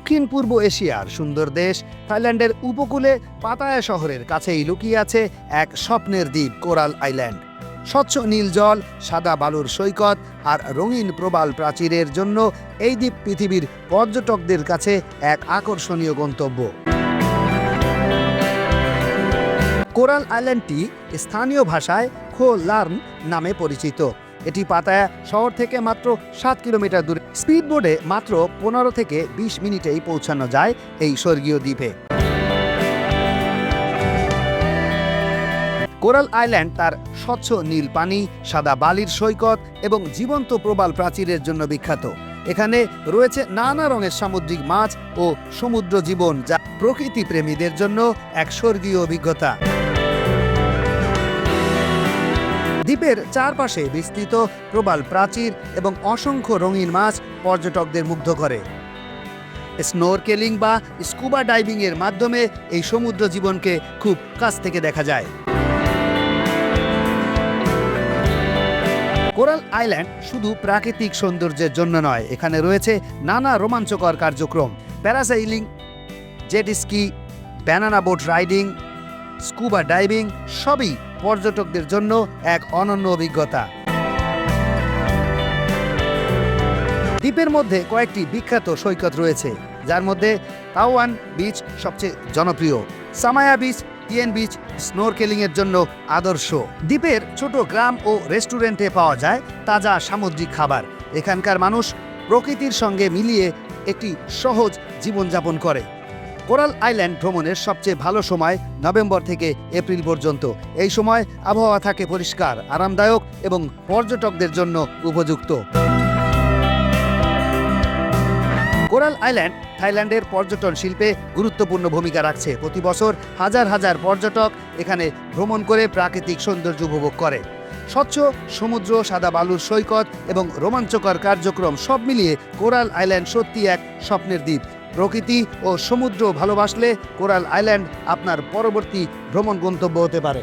দক্ষিণ পূর্ব এশিয়ার সুন্দর দেশ থাইল্যান্ডের উপকূলে পাতায়া শহরের কাছেই লুকিয়ে আছে এক স্বপ্নের দ্বীপ কোরাল আইল্যান্ড। স্বচ্ছ নীল জল, সাদা বালুর সৈকত আর রঙিন প্রবাল প্রাচীরের জন্য এই দ্বীপ পৃথিবীর পর্যটকদের কাছে এক আকর্ষণীয় গন্তব্য। কোরাল আইল্যান্ডটি স্থানীয় ভাষায় খো লার্ন নামে পরিচিত। এটি পাতায়া শহর থেকে মাত্র 7 কিলোমিটার দূরে। স্পিডবোটে মাত্র 15 থেকে 20 মিনিটেই পৌঁছানো যায় এই স্বর্গীয় দ্বীপে। কোরাল আইল্যান্ড তার স্বচ্ছ নীল পানি, সাদা বালির সৈকত এবং জীবন্ত প্রবাল প্রাচীরের জন্য বিখ্যাত। এখানে রয়েছে নানা রঙের সামুদ্রিক মাছ ও সমুদ্র জীবন, যা প্রকৃতি প্রেমীদের জন্য এক স্বর্গীয় অভিজ্ঞতা। দ্বীপের চারপাশে বিস্তৃত প্রবাল প্রাচীর এবং অসংখ্য রঙিন মাছ পর্যটকদের মুগ্ধ করে। স্নোরকেলিং বা স্কুবা ডাইভিং এর মাধ্যমে এই সমুদ্র জীবনকে খুব কাছ থেকে দেখা যায়। কোরাল আইল্যান্ড শুধু প্রাকৃতিক সৌন্দর্যের জন্য নয়, এখানে রয়েছে নানা রোমাঞ্চকর কার্যক্রম। Parasailing, jet ski, banana boat riding, scuba diving সবই পর্যটকদের জন্য এক অনন্য অভিজ্ঞতা। দ্বীপের মধ্যে কয়েকটি বিখ্যাত সৈকত রয়েছে, যার মধ্যে তাওয়ান বিচ সবচেয়ে জনপ্রিয়। সামায়া বিচ, টিয়েন বিচ স্নোরকেলিং এর জন্য আদর্শ। দ্বীপের ছোট গ্রাম ও রেস্টুরেন্টে পাওয়া যায় তাজা সামুদ্রিক খাবার। এখানকার মানুষ প্রকৃতির সঙ্গে মিলিয়ে একটি সহজ জীবনযাপন করে। কোরাল আইল্যান্ড ভ্রমণের সবচেয়ে ভালো সময় নভেম্বর থেকে এপ্রিল পর্যন্ত। এই সময় আবহাওয়া থাকে পরিষ্কার, আরামদায়ক এবং পর্যটকদের জন্য উপযুক্ত। কোরাল আইল্যান্ড থাইল্যান্ডের পর্যটন শিল্পে গুরুত্বপূর্ণ ভূমিকা রাখছে। প্রতি বছর হাজার হাজার পর্যটক এখানে ভ্রমণ করে প্রাকৃতিক সৌন্দর্য উপভোগ করে। স্বচ্ছ সমুদ্র, সাদা বালুর সৈকত এবং রোমাঞ্চকর কার্যক্রম সব মিলিয়ে কোরাল আইল্যান্ড সত্যি এক স্বপ্নের দ্বীপ। প্রকৃতি ও সমুদ্র ভালোবাসলে কোরাল আইল্যান্ড আপনার পরবর্তী ভ্রমণ গন্তব্য হতে পারে।